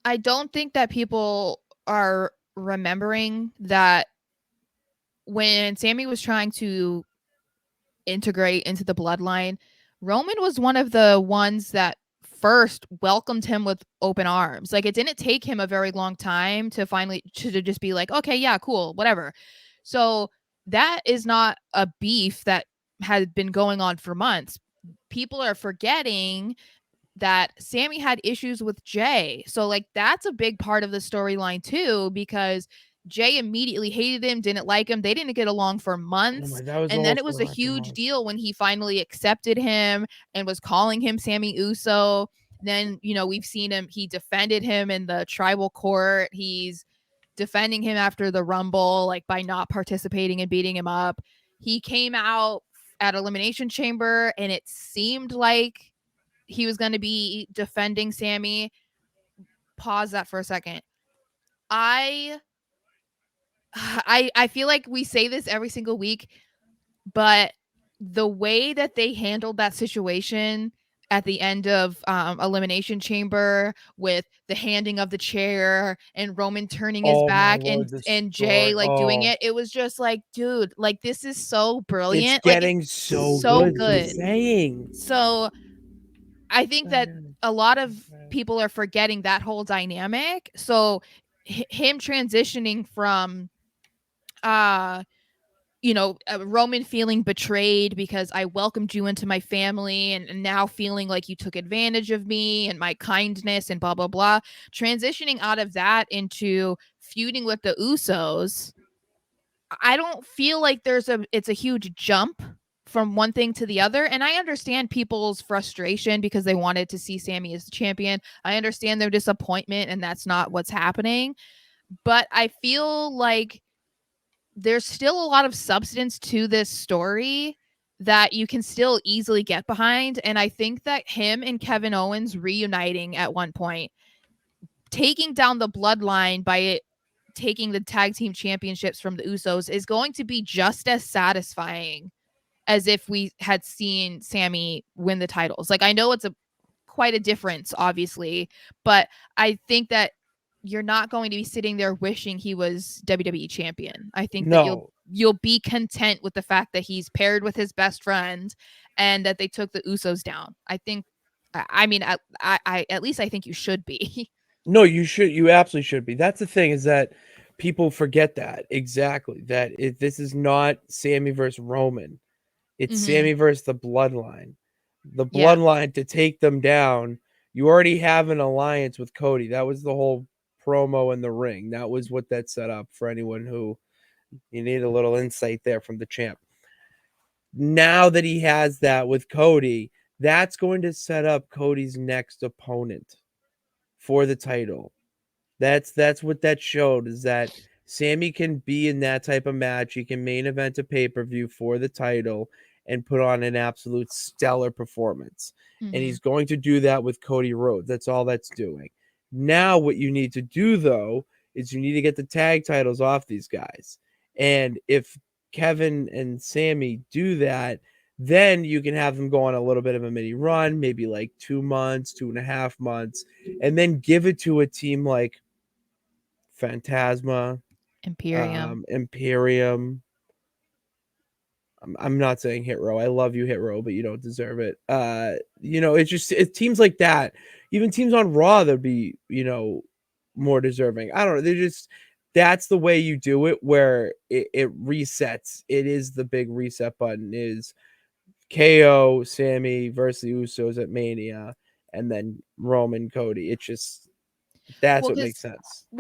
I don't think that people are remembering that when Sami was trying to integrate into the bloodline, Roman was one of the ones that first welcomed him with open arms. Like, it didn't take him a very long time to finally to just be like, okay, yeah, cool, whatever. So that is not a beef that had been going on for months. People are forgetting that Sami had issues with Jay. So like that's a big part of the storyline too, because Jay immediately hated him, didn't like him. They didn't get along for Oh my, months. that was the And whole then it was a storyline for huge months. deal when he finally accepted him and was calling him Sammy Uso. Then, we've seen him, he defended him in the tribal court. He's defending him after the Rumble, like by not participating and beating him up. He came out at Elimination Chamber and it seemed like he was going to be defending Sammy. Pause that for a second. I I feel like we say this every single week, but the way that they handled that situation at the end of Elimination Chamber with the handing of the chair and Roman turning his Oh my back lord, the and Jay story. like doing Oh, it was just like, dude, like this is so it's brilliant. Like it's getting so so good. I'm good. saying. So I think that a lot of people are forgetting that whole dynamic. So him transitioning from uh Roman feeling betrayed because I welcomed you into my family and now feeling like you took advantage of me and my kindness and blah blah blah, transitioning out of that into feuding with the Usos. I don't feel like it's a huge jump from one thing to the other. And I understand people's frustration because they wanted to see Sammy as the champion. I understand their disappointment and that's not what's happening. But I feel like there's still a lot of substance to this story that you can still easily get behind. And I think that him and Kevin Owens reuniting at one point, taking down the bloodline by taking the tag team championships from the Usos, is going to be just as satisfying as if we had seen Sammy win the titles. Like I know it's a quite a difference, obviously, but I think that you're not going to be sitting there wishing he was WWE champion. I think that you'll No, you'll be content with the fact that he's paired with his best friend and that they took the Usos down. I think I mean I at least I think you should be. no, you should. You absolutely should be. That's the thing, is that people forget that exactly. That this is not Sammy versus Roman. It's Mhm. Sammy versus the Bloodline. The Yeah. Bloodline, to take them down. You already have an alliance with Cody. That was the whole promo in the ring. That was what that set up for anyone who you need a little insight there from the champ. Now that he has that with Cody, that's going to set up Cody's next opponent for the title. That's what that showed, is that Sammy can be in that type of match. He can main event a pay-per-view for the title and put on an absolute stellar performance. And he's Mhm. going to do that with Cody Rhodes. That's all that's doing. Now what you need to do though is you need to get the tag titles off these guys. And if Kevin and Sammy do that, then you can have them go on a little bit of a mini run, maybe like 2 months, 2.5 months, and then give it to a team like Phantasma, Imperium. Imperium. I'm not saying Hit Row. I love you, Hit Row, but you don't deserve it. It's just teams like that. Even teams on Raw that'd be, more deserving. I don't know. They're just that's the way you do it, where it resets. It is the big reset button. Is KO Sammy versus the Usos at Mania, and then Roman Cody. It's just that's Well, what cuz makes sense. what